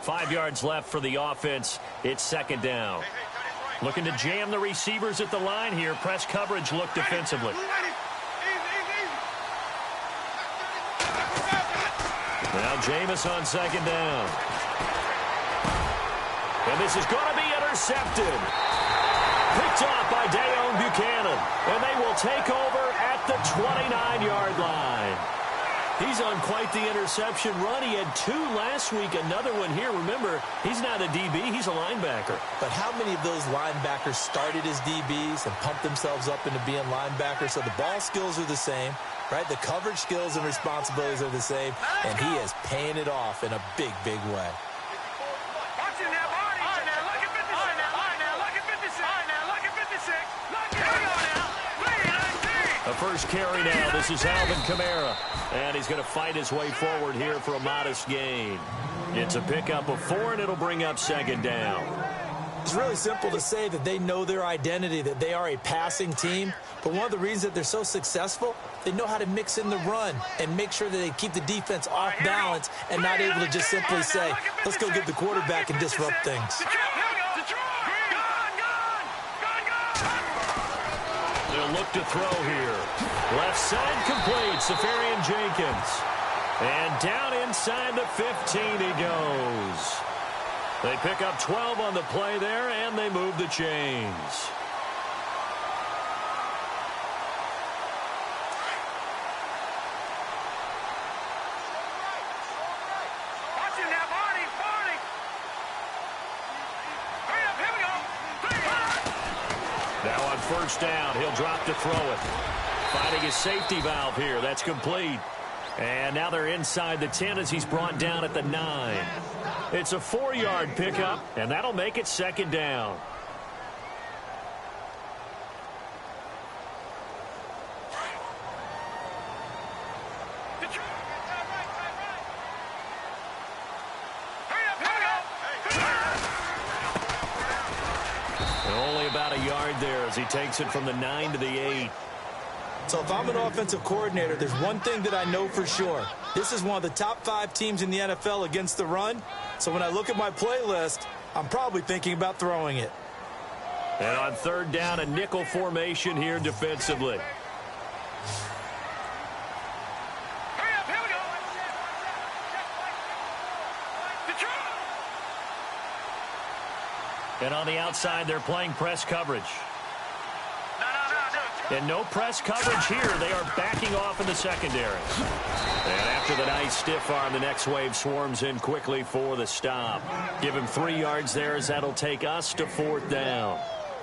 5 yards left for the offense. It's second down. Looking to jam the receivers at the line here. Press coverage look defensively. Now Jameis on second down. And this is going to be intercepted. Picked off by Dayon Buchanan. And they will take over at the 29-yard line. He's on quite the interception run. He had 2 last week, another one here. Remember, he's not a DB, he's a linebacker. But how many of those linebackers started as DBs and pumped themselves up into being linebackers? So the ball skills are the same, right? The coverage skills and responsibilities are the same, and he is paying it off in a big, big way. The first carry now. This is Alvin Kamara. And he's going to fight his way forward here for a modest gain. It's a pickup of 4, and it'll bring up second down. It's really simple to say that they know their identity, that they are a passing team. But one of the reasons that they're so successful, they know how to mix in the run and make sure that they keep the defense off balance and not able to just simply say, let's go get the quarterback and disrupt things. They'll look to throw here. Left side complete. Safarian Jenkins. And down inside the 15 he goes. They pick up 12 on the play there, and they move the chains. Now on first down, he'll drop to throw it. Finding his safety valve here. That's complete. And now they're inside the 10 as he's brought down at the 9. It's a 4-yard pickup, and that'll make it second down. Only about a yard there as he takes it from the 9 to the 8. So if I'm an offensive coordinator, there's one thing that I know for sure. This is one of the top 5 teams in the NFL against the run. So when I look at my playlist, I'm probably thinking about throwing it. And on third down, a nickel formation here defensively. And on the outside, they're playing press coverage. And no press coverage here. They are backing off in the secondary. And after the nice stiff arm, the next wave swarms in quickly for the stop. Give him 3 yards there as that'll take us to fourth down.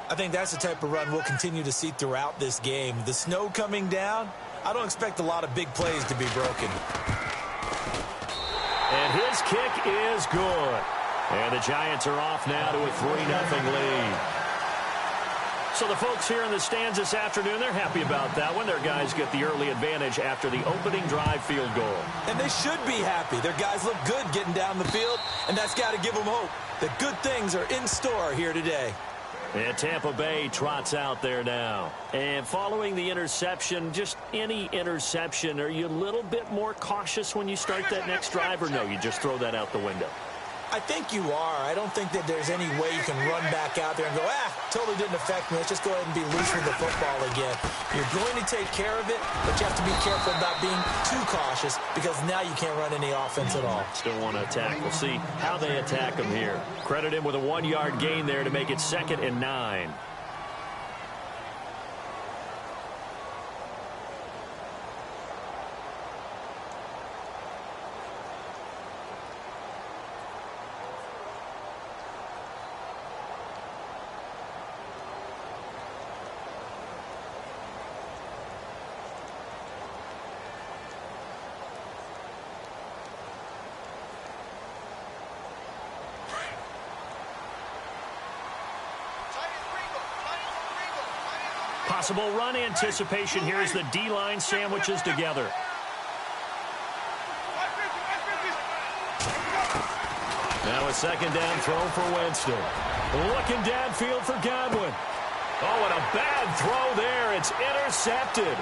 I think that's the type of run we'll continue to see throughout this game. The snow coming down, I don't expect a lot of big plays to be broken. And his kick is good. And the Giants are off now to a 3-0 lead. So the folks here in the stands this afternoon, they're happy about that one. Their guys get the early advantage after the opening drive field goal. And they should be happy. Their guys look good getting down the field, and that's got to give them hope that good things are in store here today. And Tampa Bay trots out there now. And following the interception, just any interception, are you a little bit more cautious when you start that next drive, or no, you just throw that out the window? I think you are. I don't think that there's any way you can run back out there and go, totally didn't affect me. Let's just go ahead and be loose with the football again. You're going to take care of it, but you have to be careful about being too cautious because now you can't run any offense at all. Still want to attack. We'll see how they attack him here. Credit him with a 1-yard gain there to make it 2nd and 9. Possible run anticipation here as the D-line sandwiches together. Now a 2nd down throw for Winston. Looking downfield for Godwin. Oh, and a bad throw there. It's intercepted.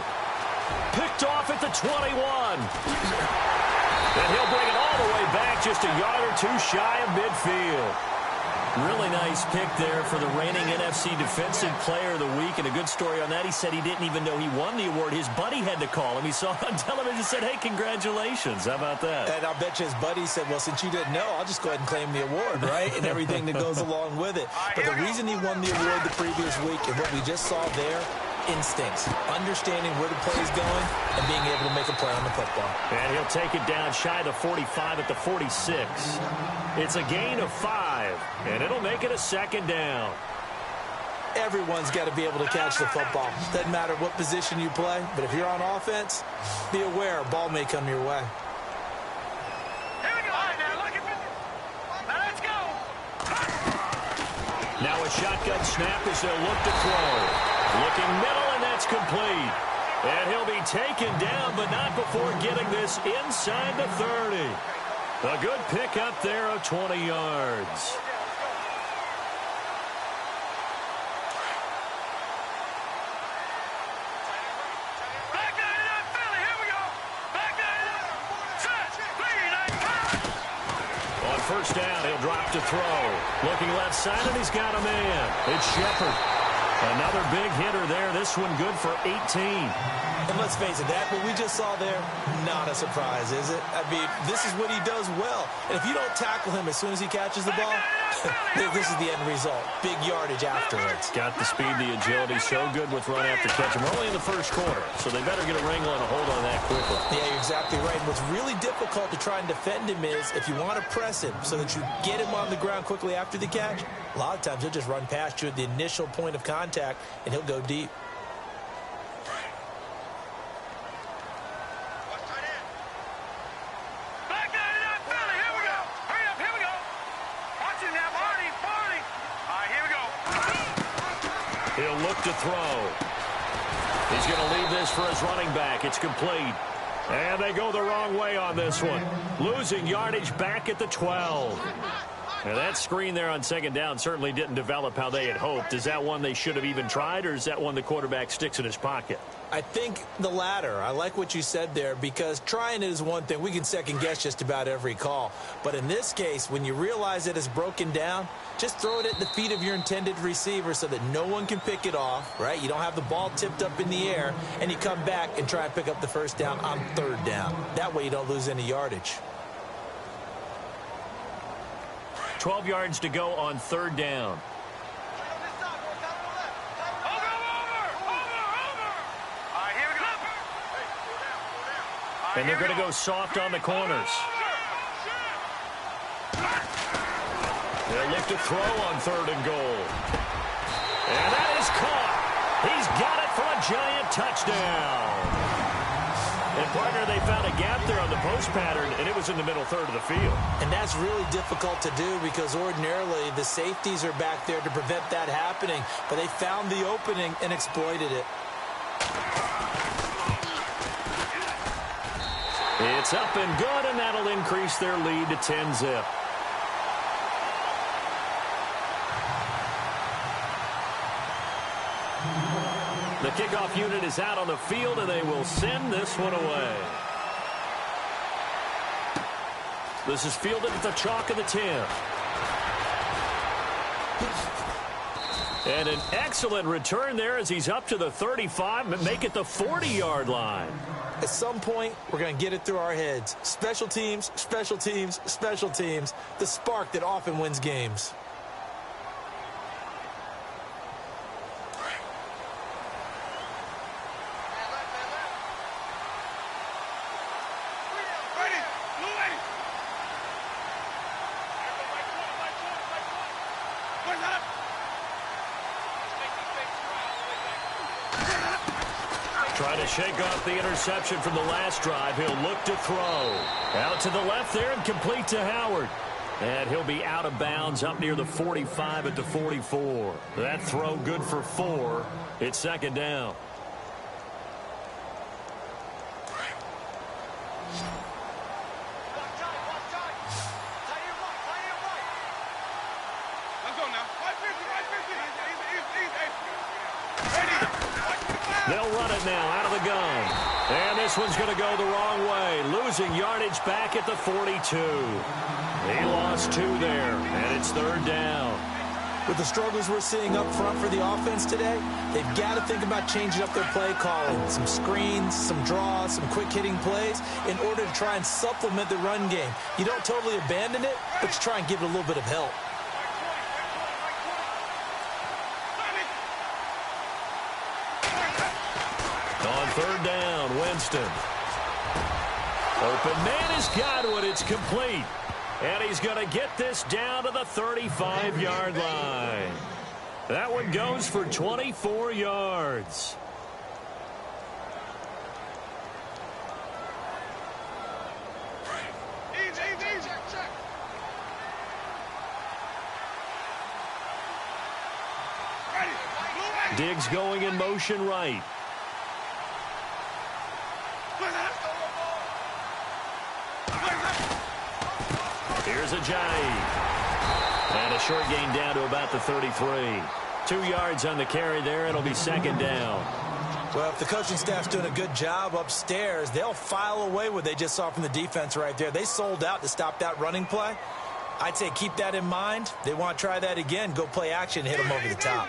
Picked off at the 21. And he'll bring it all the way back, just a yard or two shy of midfield. Really nice pick there for the reigning NFC Defensive Player of the Week. And a good story on that, he said he didn't even know he won the award. His buddy had to call him. He saw it on television and said, hey, congratulations. How about that? And I'll bet you his buddy said, well, since you didn't know, I'll just go ahead and claim the award, right? And everything that goes along with it. But the reason he won the award the previous week and what we just saw there, instincts, understanding where the play is going and being able to make a play on the football. And he'll take it down shy of the 45 at the 46. It's a gain of 5, and it'll make it a second down. Everyone's got to be able to catch the football. Doesn't matter what position you play, but if you're on offense, be aware a ball may come your way. Here we go. All right, now, look at me. Now, let's go. Now a shotgun snap as they'll look to throw. Looking middle, and that's complete. And he'll be taken down, but not before getting this inside the 30. A good pickup there of 20 yards. Back nine it up, Philly. Here we go. Back nine it up. Set. On first down, he'll drop to throw. Looking left side, and he's got a man. It's Shepard. Another big hitter there. This one good for 18. And let's face it, that what we just saw there, not a surprise, is it? I mean, this is what he does well. And if you don't tackle him as soon as he catches the ball, this is the end result. Big yardage afterwards. Got the speed, the agility, so good with run after catch. And we're only in the first quarter, so they better get a wrangle and a hold on that quickly. Yeah, you're exactly right. And what's really difficult to try and defend him is if you want to press him so that you get him on the ground quickly after the catch, a lot of times he'll just run past you at the initial point of contact, and he'll go deep. He'll look to throw. He's going to leave this for his running back. It's complete. And they go the wrong way on this one. Losing yardage back at the 12. Now that screen there on second down certainly didn't develop how they had hoped. Is that one they should have even tried, or is that one the quarterback sticks in his pocket? I think the latter. I like what you said there, because trying it is one thing. We can second guess just about every call. But in this case, when you realize it is broken down, just throw it at the feet of your intended receiver so that no one can pick it off, right? You don't have the ball tipped up in the air, and you come back and try and pick up the first down on third down. That way you don't lose any yardage. 12 yards to go on third down. And they're going to go soft on the corners. They'll look to throw on third and goal. And that is caught. He's got it for a giant touchdown. And, partner, they found a gap there on the post pattern, and it was in the middle third of the field. And that's really difficult to do because ordinarily the safeties are back there to prevent that happening. But they found the opening and exploited it. It's up and good, and that'll increase their lead to 10-zip. The kickoff unit is out on the field, and they will send this one away. This is fielded at the chalk of the 10. And an excellent return there as he's up to the 35, but make it the 40-yard line. At some point, we're going to get it through our heads. Special teams, special teams, special teams. The spark that often wins games. Trying to shake off the interception from the last drive. He'll look to throw. Out to the left there and complete to Howard. And he'll be out of bounds up near the 45 at the 44. That throw good for 4. It's second down. They'll run it now out of the gun. And this one's going to go the wrong way. Losing yardage back at the 42. He lost 2 there, and it's 3rd down. With the struggles we're seeing up front for the offense today, they've got to think about changing up their play calling. Some screens, some draws, some quick-hitting plays in order to try and supplement the run game. You don't totally abandon it, but you try and give it a little bit of help. On 3rd down, Winston. Open man has got it. It's complete. And he's going to get this down to the 35-yard line. That one goes for 24 yards. Diggs going in motion right. Here's a jive. And a short gain down to about the 33. 2 yards on the carry there. It'll be 2nd down. Well, if the coaching staff's doing a good job upstairs, they'll file away what they just saw from the defense right there. They sold out to stop that running play. I'd say keep that in mind. They want to try that again. Go play action, hit them over the top.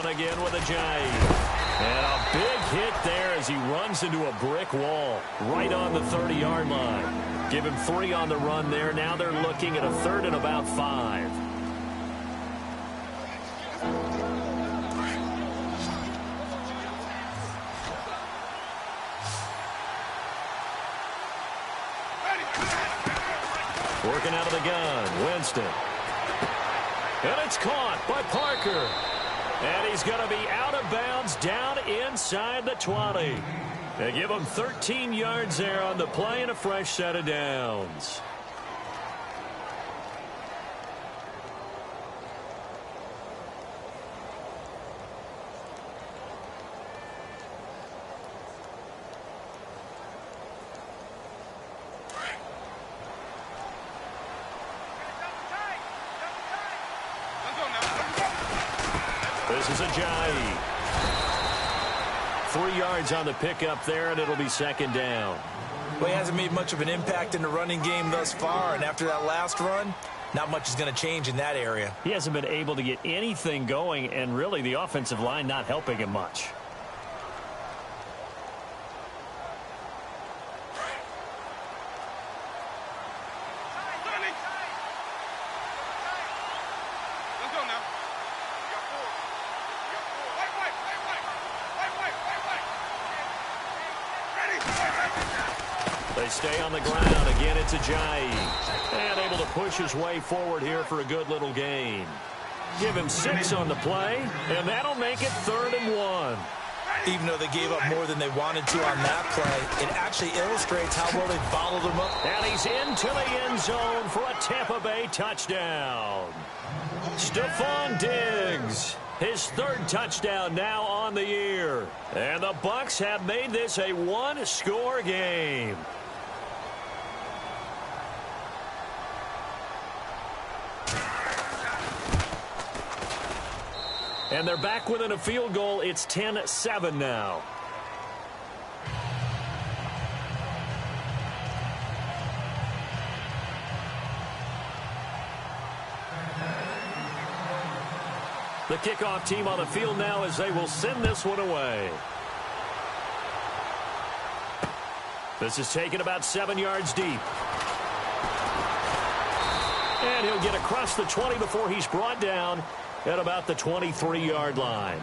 Again with a jive. And a big hit there as he runs into a brick wall right on the 30-yard line. Give him 3 on the run there. Now they're looking at a 3rd and about 5. Working out of the gun, Winston. And it's caught by Parker. And he's going to be out of bounds down inside the 20. They give him 13 yards there on the play and a fresh set of downs. This is a jive. 3 yards on the pickup there, and it'll be 2nd down. Well, he hasn't made much of an impact in the running game thus far, and after that last run, not much is going to change in that area. He hasn't been able to get anything going, and really the offensive line not helping him much. They stay on the ground. Again, it's a jive. And able to push his way forward here for a good little gain. Give him 6 on the play, and that'll make it 3rd and 1. Even though they gave up more than they wanted to on that play, it actually illustrates how well they bottled him up. And he's into the end zone for a Tampa Bay touchdown. Stephon Diggs, his 3rd touchdown now on the year. And the Bucs have made this a 1-score game. And they're back within a field goal. It's 10-7 now. The kickoff team on the field now as they will send this one away. This is taken about 7 yards deep. And he'll get across the 20 before he's brought down at about the 23-yard line.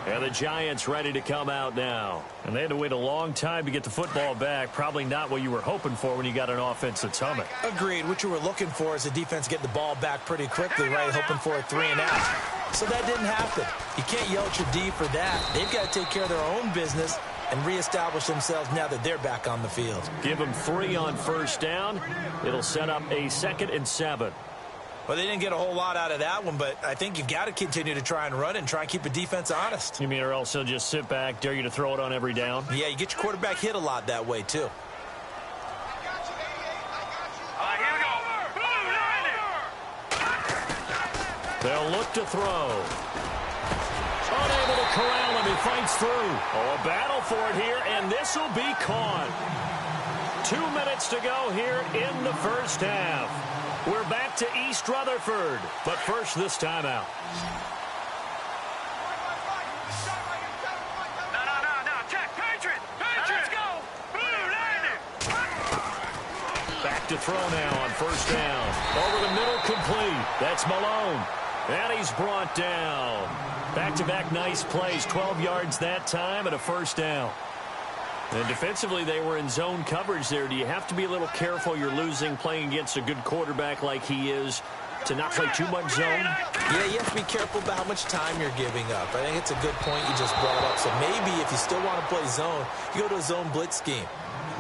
And the Giants ready to come out now. And they had to wait a long time to get the football back. Probably not what you were hoping for when you got an offense that's humming. Agreed. What you were looking for is the defense getting the ball back pretty quickly, right? Hoping for a 3 and out. So that didn't happen. You can't yell at your D for that. They've got to take care of their own business and reestablish themselves now that they're back on the field. Give them 3 on 1st down. It'll set up a 2nd and 7. Well, they didn't get a whole lot out of that one, but I think you've got to continue to try and run and try and keep the defense honest. You mean or else they'll just sit back, dare you to throw it on every down? Yeah, you get your quarterback hit a lot that way, too. Here we go. They'll look to throw. Unable to corral him. He fights through. Oh, a battle for it here, and this will be caught. 2 minutes to go here in the first half. We're back to East Rutherford, but first this timeout. No. Check. Patriot. Let's go. Back to throw now on first down. Over the middle, complete. That's Malone. And he's brought down. Back-to-back nice plays. 12 yards that time and a first down. And defensively, they were in zone coverage there. Do you have to be a little careful you're losing playing against a good quarterback like he is to not play too much zone? Yeah, you have to be careful about how much time you're giving up. I think it's a good point you just brought up. So maybe if you still want to play zone, you go to a zone blitz scheme.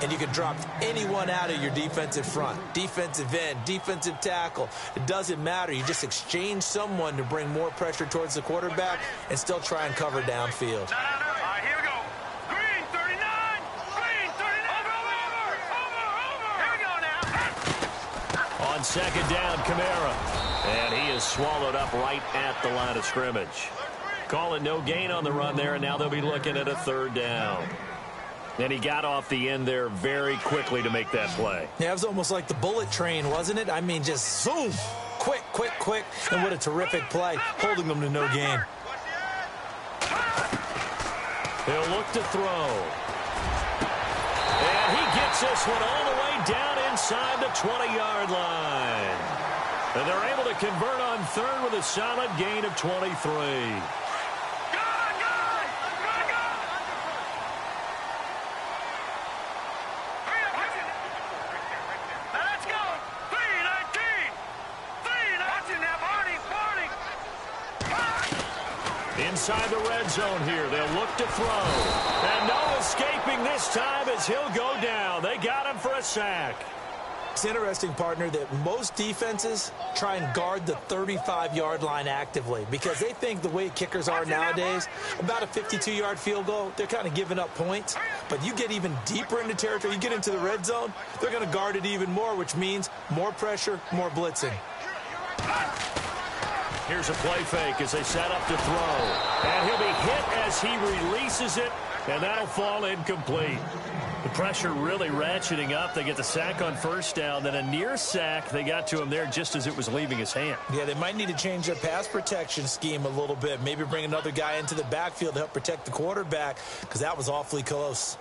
And you can drop anyone out of your defensive front, defensive end, defensive tackle. It doesn't matter. You just exchange someone to bring more pressure towards the quarterback and still try and cover downfield. No. Here we go. Green 39. Green 39. Over. Here we go now. On second down, Kamara. And he is swallowed up right at the line of scrimmage. Call it no gain on the run there, and now they'll be looking at a third down. And he got off the end there very quickly to make that play. Yeah, it was almost like the bullet train, wasn't it? I mean, just zoom. Quick. And what a terrific play, holding them to no gain. He'll look to throw. And he gets this one all the way down inside the 20-yard line. And they're able to convert on third with a solid gain of 23. Inside the red zone here. They'll look to throw. And no escaping this time as he'll go down. They got him for a sack. It's interesting, partner, that most defenses try and guard the 35-yard line actively because they think the way kickers are nowadays, about a 52-yard field goal, they're kind of giving up points. But you get even deeper into territory, you get into the red zone, they're going to guard it even more, which means more pressure, more blitzing. Here's a play fake as they set up to throw. And he'll be hit as he releases it, and that'll fall incomplete. The pressure really ratcheting up. They get the sack on first down, then a near sack. They got to him there just as it was leaving his hand. Yeah, they might need to change their pass protection scheme a little bit. Maybe bring another guy into the backfield to help protect the quarterback because that was awfully close.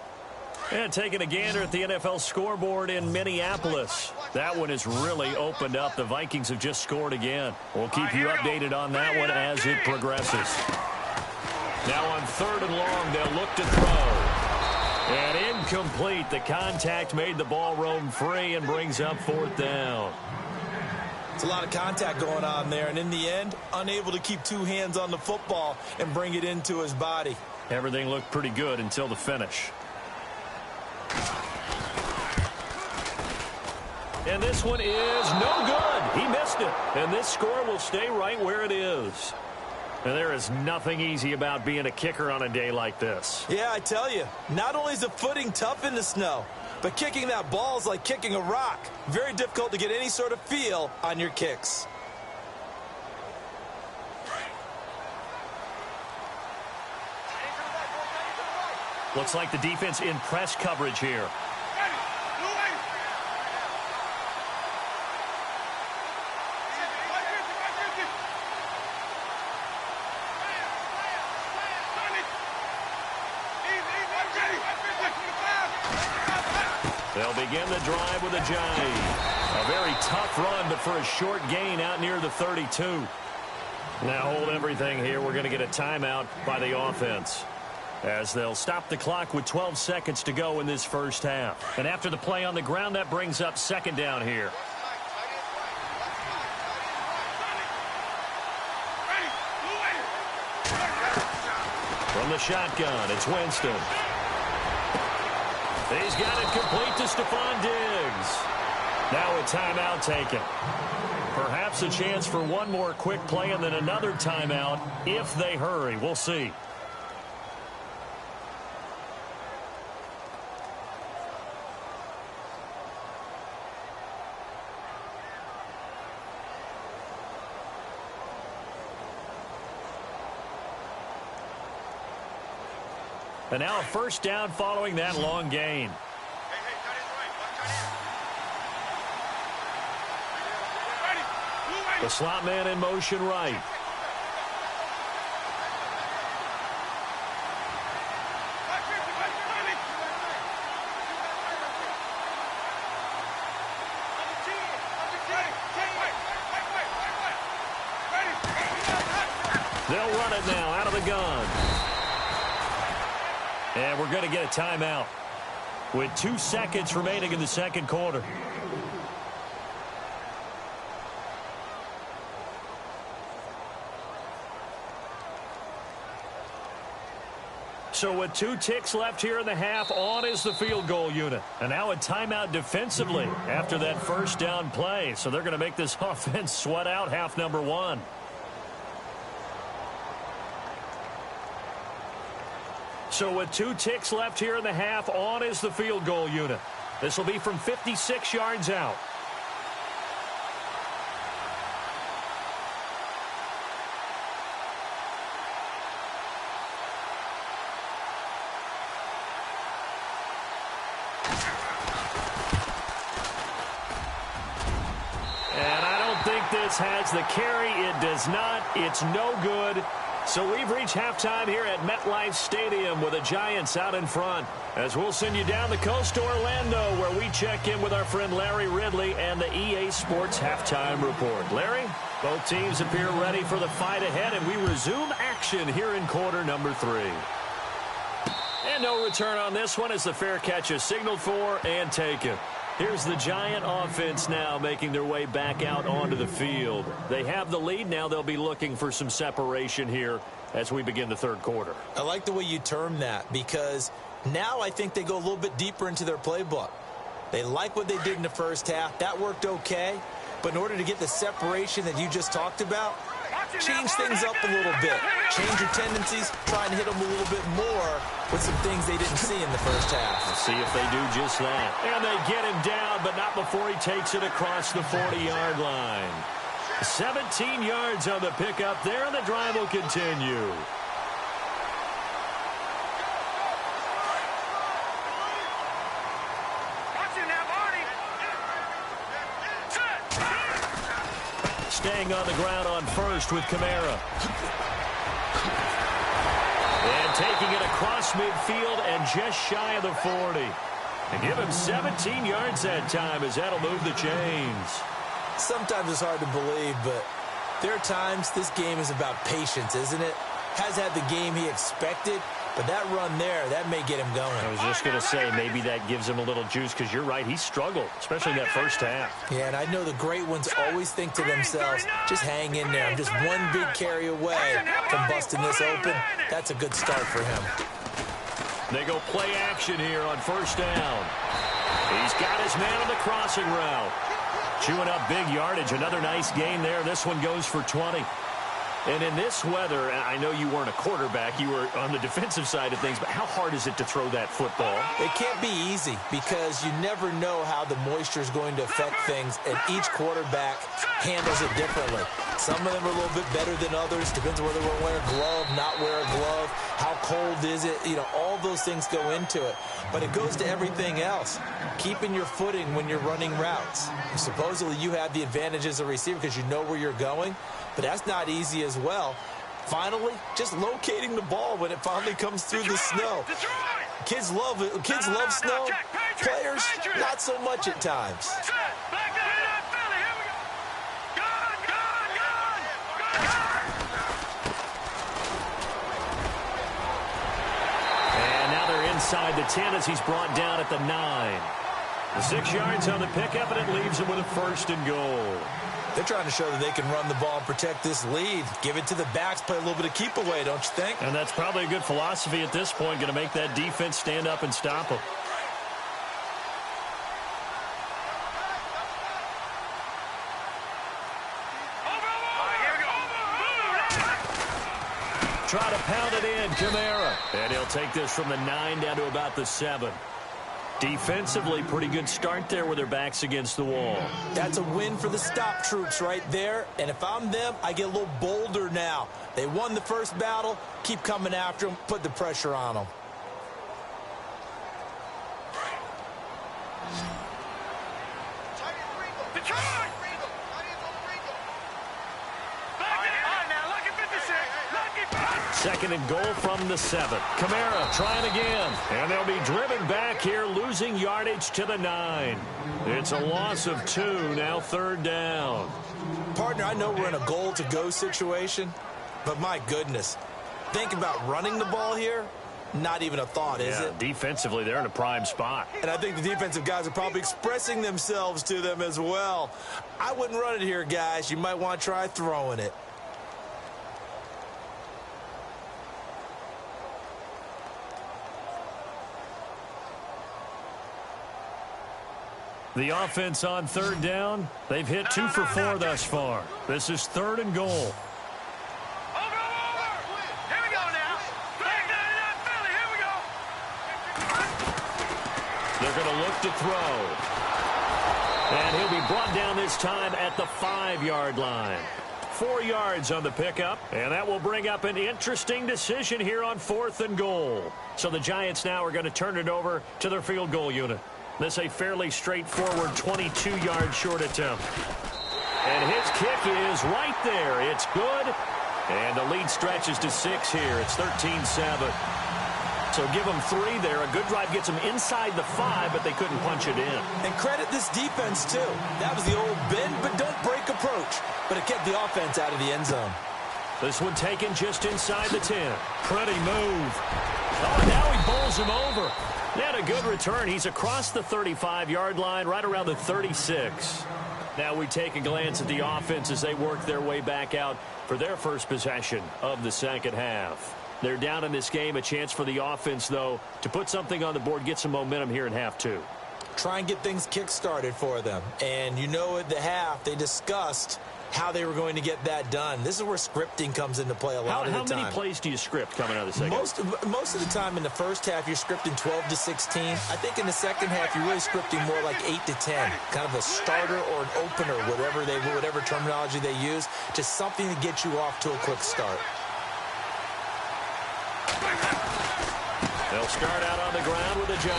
And taking a gander at the NFL scoreboard in Minneapolis. That one has really opened up. The Vikings have just scored again. We'll keep you updated on that one as it progresses. Now on third and long, they'll look to throw. And incomplete. The contact made the ball roam free and brings up fourth down. It's a lot of contact going on there, and in the end, unable to keep two hands on the football and bring it into his body. Everything looked pretty good until the finish. And this one is no good. He missed it. And this score will stay right where it is. And there is nothing easy about being a kicker on a day like this. Yeah, I tell you, not only is the footing tough in the snow, but kicking that ball is like kicking a rock. Very difficult to get any sort of feel on your kicks. Looks like the defense in press coverage here. They'll begin the drive with a jive. A very tough run, but for a short gain out near the 32. Now hold everything here. We're going to get a timeout by the offense, as they'll stop the clock with 12 seconds to go in this first half. And after the play on the ground, that brings up second down here. From the shotgun, it's Winston. He's got it complete to Stephon Diggs. Now a timeout taken. Perhaps a chance for one more quick play and then another timeout if they hurry. We'll see. And now a first down following that long gain. The slot man in motion right. They'll run it now out of the gun. And we're going to get a timeout with 2 seconds remaining in the second quarter. So with 2 ticks left here in the half, on is the field goal unit. And now a timeout defensively after that first down play. So they're going to make this offense sweat out half number 1. So with 2 ticks left here in the half, on is the field goal unit. This will be from 56 yards out. And I don't think this has the carry. It does not. It's no good. So we've reached halftime here at MetLife Stadium with the Giants out in front. As we'll send you down the coast to Orlando, where we check in with our friend Larry Ridley and the EA Sports Halftime Report. Larry, both teams appear ready for the fight ahead, and we resume action here in quarter number 3. And no return on this one as the fair catch is signaled for and taken. Here's the Giant offense now making their way back out onto the field. They have the lead. Now they'll be looking for some separation here as we begin the third quarter. I like the way you term that, because now I think they go a little bit deeper into their playbook. They like what they did in the first half. That worked okay. But in order to get the separation that you just talked about, change things up a little bit. Change your tendencies. Try and hit them a little bit more with some things they didn't see in the first half. Let's see if they do just that. And they get him down, but not before he takes it across the 40-yard line. 17 yards on the pickup there, and the drive will continue. Staying on the ground on first with Kamara. And taking it across midfield and just shy of the 40. And give him 17 yards that time as that'll move the chains. Sometimes it's hard to believe, but there are times this game is about patience, isn't it? Has had the game he expected, but that run there, that may get him going. I was just going to say, maybe that gives him a little juice, because you're right, he struggled, especially in that first half. Yeah, and I know the great ones always think to themselves, just hang in there. I'm just one big carry away from busting this open. That's a good start for him. They go play action here on first down. He's got his man on the crossing route. Chewing up big yardage. Another nice gain there. This one goes for 20. And in this weather, I know you weren't a quarterback. You were on the defensive side of things, but how hard is it to throw that football? It can't be easy because you never know how the moisture is going to affect things, and each quarterback handles it differently. Some of them are a little bit better than others. Depends on whether we're wearing a glove, not wear a glove, how cold is it. You know, all those things go into it. But it goes to everything else. Keeping your footing when you're running routes. Supposedly you have the advantage as a receiver because you know where you're going, but that's not easy as well. Finally, just locating the ball when it finally comes through the snow. Kids love it. Kids love snow. Players, not so much at times. And now they're inside the 10 as he's brought down at the 9. The 6 yards on the pickup, and it leaves him with a first and goal. They're trying to show that they can run the ball and protect this lead. Give it to the backs, play a little bit of keep away, don't you think? And that's probably a good philosophy at this point, going to make that defense stand up and stop them. Try to pound it in, Kamara. And he'll take this from the 9 down to about the 7. Defensively, pretty good start there with their backs against the wall. That's a win for the stop troops right there. And if I'm them, I get a little bolder now. They won the first battle. Keep coming after them. Put the pressure on them. Second and goal from the 7. Kamara trying again. And they'll be driven back here, losing yardage to the 9. It's a loss of 2, now 3rd down. Partner, I know we're in a goal-to-go situation, but my goodness, think about running the ball here. Not even a thought, is it? Defensively, they're in a prime spot. And I think the defensive guys are probably expressing themselves to them as well. I wouldn't run it here, guys. You might want to try throwing it. The offense on 3rd down, they've hit 2 for 4 thus far. This is 3rd and goal. Over. Here we go now. Philly, here we go. They're going to look to throw. And he'll be brought down this time at the 5-yard line. 4 yards on the pickup, and that will bring up an interesting decision here on 4th and goal. So the Giants now are going to turn it over to their field goal unit. This a fairly straightforward 22-yard short attempt. And his kick is right there. It's good. And the lead stretches to 6 here. It's 13-7. So give them 3 there. A good drive gets them inside the 5, but they couldn't punch it in. And credit this defense, too. That was the old bend but don't break approach. But it kept the offense out of the end zone. This one taken just inside the 10. Pretty move. Oh, and now he bowls him over. He had a good return. He's across the 35-yard line, right around the 36. Now we take a glance at the offense as they work their way back out for their first possession of the second half. They're down in this game. A chance for the offense, though, to put something on the board, get some momentum here in half 2. Try and get things kick-started for them. And you know at the half, they discussed how they were going to get that done. This is where scripting comes into play a lot of the time. How many plays do you script coming out of the second? Most of the time in the first half, you're scripting 12 to 16. I think in the second half, you're really scripting more like 8 to 10. Kind of a starter or an opener, whatever terminology they use. Just something to get you off to a quick start. They'll start out on the ground with a J.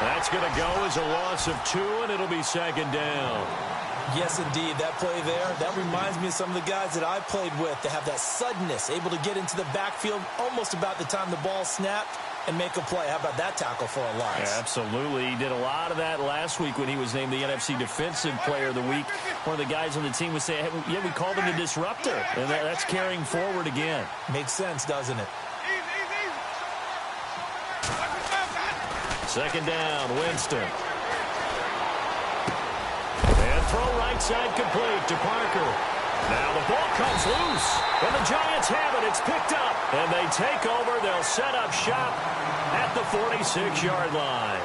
That's going to go as a loss of 2, and it'll be 2nd down. Yes, indeed. That play there, that reminds me of some of the guys that I played with. They have that suddenness, able to get into the backfield almost about the time the ball snapped and make a play. How about that tackle for a loss? Yeah, absolutely. He did a lot of that last week when he was named the NFC Defensive Player of the Week. One of the guys on the team would say, hey, yeah, we called him the disruptor. And that's carrying forward again. Makes sense, doesn't it? 2nd down, Winston. Throw right side complete to Parker. Now the ball comes loose. And the Giants have it. It's picked up. And they take over. They'll set up shop at the 46-yard line.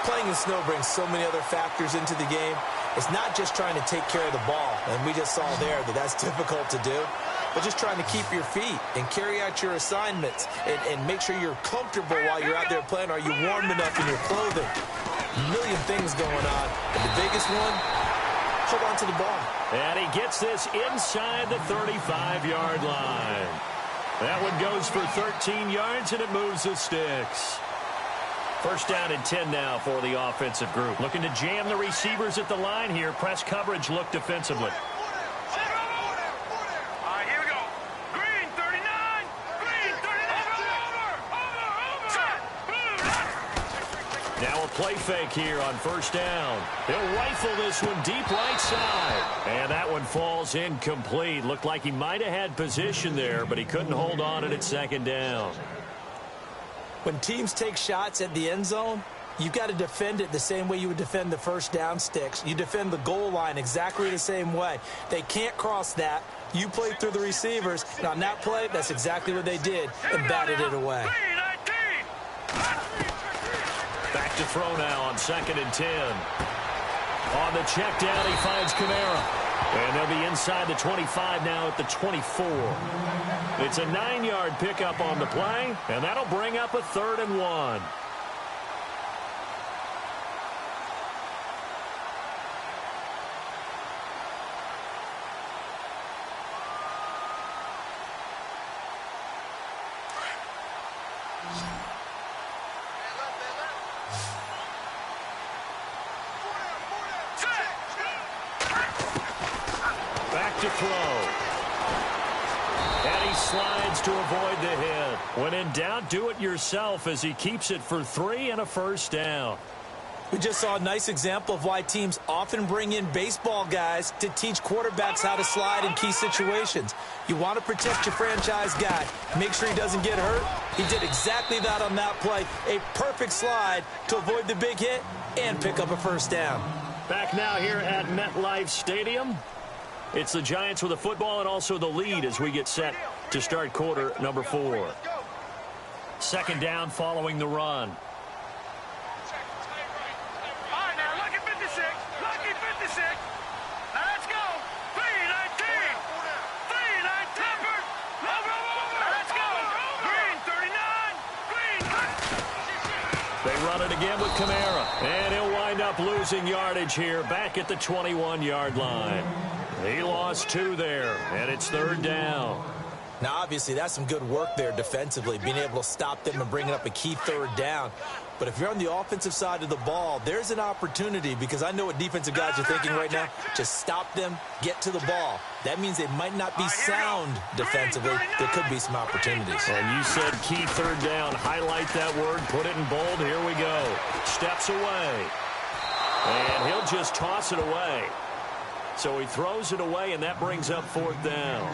Playing in snow brings so many other factors into the game. It's not just trying to take care of the ball. And we just saw there that that's difficult to do. But just trying to keep your feet and carry out your assignments and make sure you're comfortable while you're out there playing. Are you warm enough in your clothing? A million things going on. And the biggest one, hold on to the ball. And he gets this inside the 35-yard line. That one goes for 13 yards, and it moves the sticks. 1st down and 10 now for the offensive group. Looking to jam the receivers at the line here. Press coverage look defensively. Here we go. Green 39. Green 39. Now a play fake here on 1st down. He'll rifle this one deep right side. And that one falls incomplete. Looked like he might have had position there, but he couldn't hold on at 2nd down. When teams take shots at the end zone, you've got to defend it the same way you would defend the 1st down sticks. You defend the goal line exactly the same way. They can't cross that. You play through the receivers. And on that play, that's exactly what they did and batted it away. Back to throw now on 2nd and 10. On the check down, he finds Kamara. And they'll be inside the 25 now at the 24. It's a 9-yard pickup on the play, and that'll bring up a 3rd and 1. Back to throw. And he slides to avoid the hit. When in doubt, do it yourself as he keeps it for 3 and a first down. We just saw a nice example of why teams often bring in baseball guys to teach quarterbacks how to slide in key situations. You want to protect your franchise guy. Make sure he doesn't get hurt. He did exactly that on that play. A perfect slide to avoid the big hit and pick up a first down. Back now here at MetLife Stadium. It's the Giants with the football and also the lead as we get set to start quarter number 4. 2nd down following the run. All right, now, lucky 56. Lucky 56. Now, let's go. 319. 319. Over. Now, let's go. Green, 39. Green. They run it again with Kamara. And he'll wind up losing yardage here back at the 21-yard line. He lost 2 there, and it's 3rd down. Now, obviously, that's some good work there defensively, being able to stop them and bringing up a key 3rd down. But if you're on the offensive side of the ball, there's an opportunity, because I know what defensive guys are thinking right now. Just stop them, get to the ball. That means they might not be sound defensively. There could be some opportunities. And you said key 3rd down. Highlight that word, put it in bold. Here we go. Steps away. And he'll just toss it away. So he throws it away, and that brings up 4th down.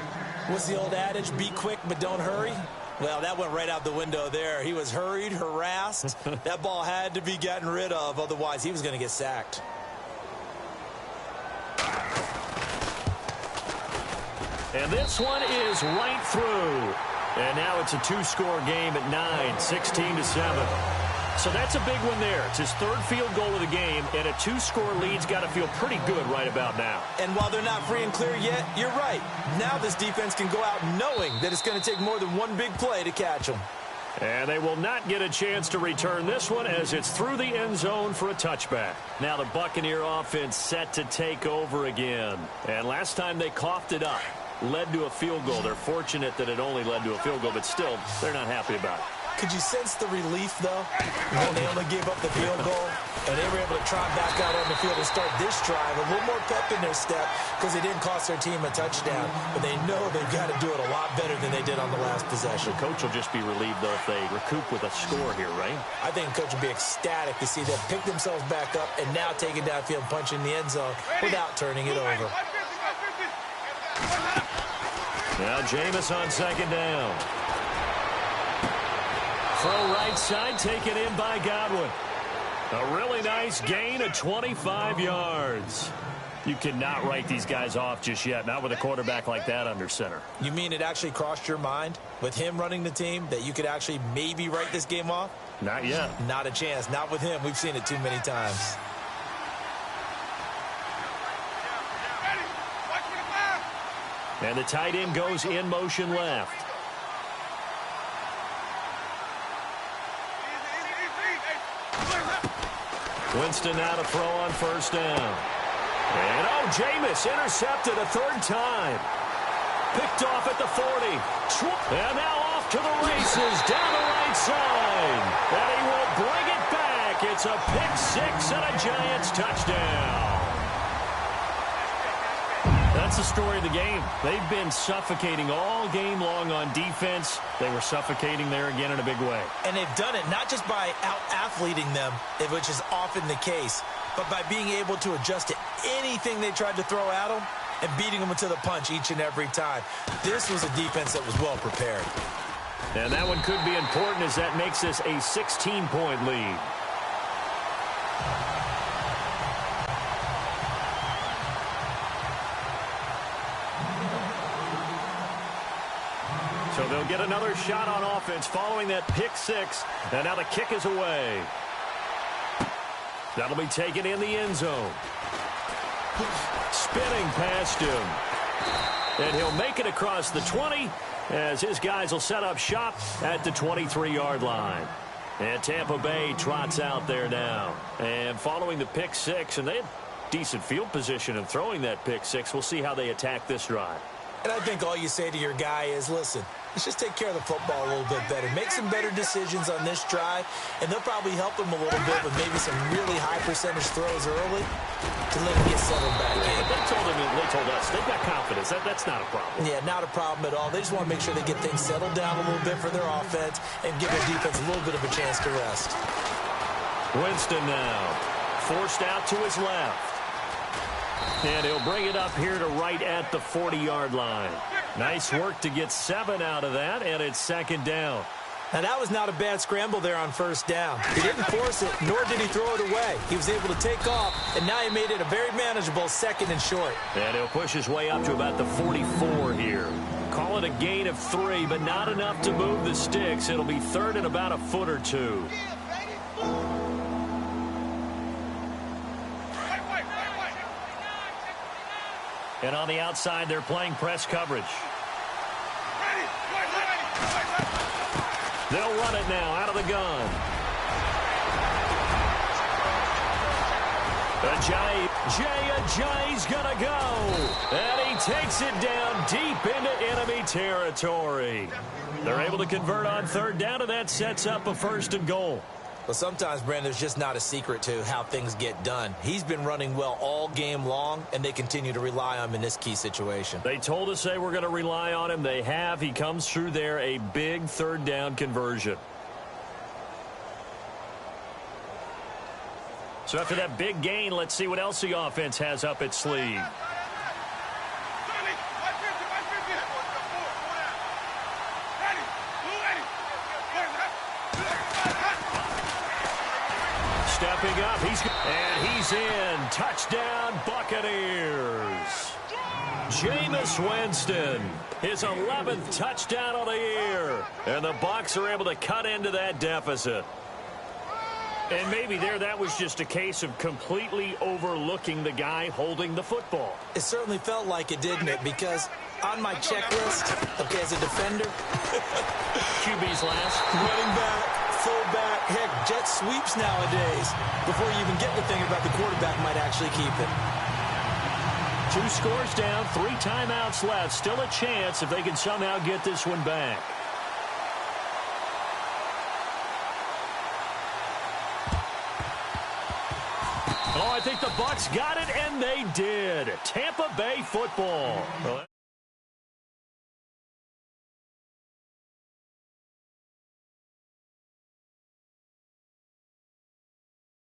What's the old adage? Be quick, but don't hurry. Well, that went right out the window there. He was hurried, harassed. That ball had to be gotten rid of. Otherwise, he was going to get sacked. And this one is right through. And now it's a 2-score game at 9, 16-7. So that's a big one there. It's his 3rd field goal of the game, and a 2-score lead's got to feel pretty good right about now. And while they're not free and clear yet, you're right. Now this defense can go out knowing that it's going to take more than one big play to catch them. And they will not get a chance to return this one as it's through the end zone for a touchback. Now the Buccaneer offense set to take over again. And last time they coughed it up, led to a field goal. They're fortunate that it only led to a field goal, but still, they're not happy about it. Could you sense the relief, though, when they only gave up the field goal and they were able to trot back out on the field and start this drive? A little more pep in their step because they didn't cost their team a touchdown. But they know they've got to do it a lot better than they did on the last possession. The coach will just be relieved, though, if they recoup with a score here, right? I think the coach will be ecstatic to see them pick themselves back up and now take it downfield and punch in the end zone without turning it over. Now Jameis on 2nd down. Throw right side, taken in by Godwin. A really nice gain of 25 yards. You cannot write these guys off just yet, not with a quarterback like that under center. You mean it actually crossed your mind with him running the team that you could actually maybe write this game off? Not yet. Not a chance. Not with him. We've seen it too many times. And the tight end goes in motion left. Winston now to throw on 1st down. And Jameis intercepted a 3rd time. Picked off at the 40. And now off to the races down the right side. And he will bring it back. It's a pick 6 and a Giants touchdown. That's the story of the game. They've been suffocating all game long on defense. They were suffocating there again in a big way. And they've done it not just by out-athleting them, which is often the case, but by being able to adjust to anything they tried to throw at them and beating them to the punch each and every time. This was a defense that was well prepared. And that one could be important as that makes this a 16-point lead. So they'll get another shot on offense following that pick 6. And now the kick is away. That'll be taken in the end zone. Spinning past him. And he'll make it across the 20 as his guys will set up shop at the 23-yard line. And Tampa Bay trots out there now. And following the pick six, and they had decent field position in throwing that pick six. We'll see how they attack this drive. And I think all you say to your guy is, listen, let's just take care of the football a little bit better. Make some better decisions on this drive, and they'll probably help him a little bit with maybe some really high percentage throws early to let him get settled back in. They told us they've got confidence. That's not a problem. Yeah, not a problem at all. They just want to make sure they get things settled down a little bit for their offense and give their defense a little bit of a chance to rest. Winston now forced out to his left. And he'll bring it up here to right at the 40-yard line. Nice work to get 7 out of that, and it's second down. Now, that was not a bad scramble there on first down. He didn't force it, nor did he throw it away. He was able to take off, and now he made it a very manageable second and short. And he'll push his way up to about the 44 here. Call it a gain of 3, but not enough to move the sticks. It'll be third and about a foot or two. And on the outside, they're playing press coverage. They'll run it now out of the gun. Ajayi's gonna go. And he takes it down deep into enemy territory. They're able to convert on third down, and that sets up a first and goal. Well, sometimes, Brandon, there's just not a secret to how things get done. He's been running well all game long, and they continue to rely on him in this key situation. They told us they were going to rely on him. They have. He comes through there, a big third down conversion. So after that big gain, let's see what else the offense has up its sleeve. Stepping up, he's in. Touchdown, Buccaneers. Jameis Winston, his 11th touchdown of the year. And the Bucs are able to cut into that deficit. And maybe that was just a case of completely overlooking the guy holding the football. It certainly felt like it, didn't it? Because on my checklist, okay, as a defender, QB's last. Running back, fullback, heck, jet sweeps nowadays. Before you even get to thinking about the quarterback might actually keep it. 2 scores down, 3 timeouts left. Still a chance if they can somehow get this one back. Oh, I think the Bucs got it, and they did. Tampa Bay football.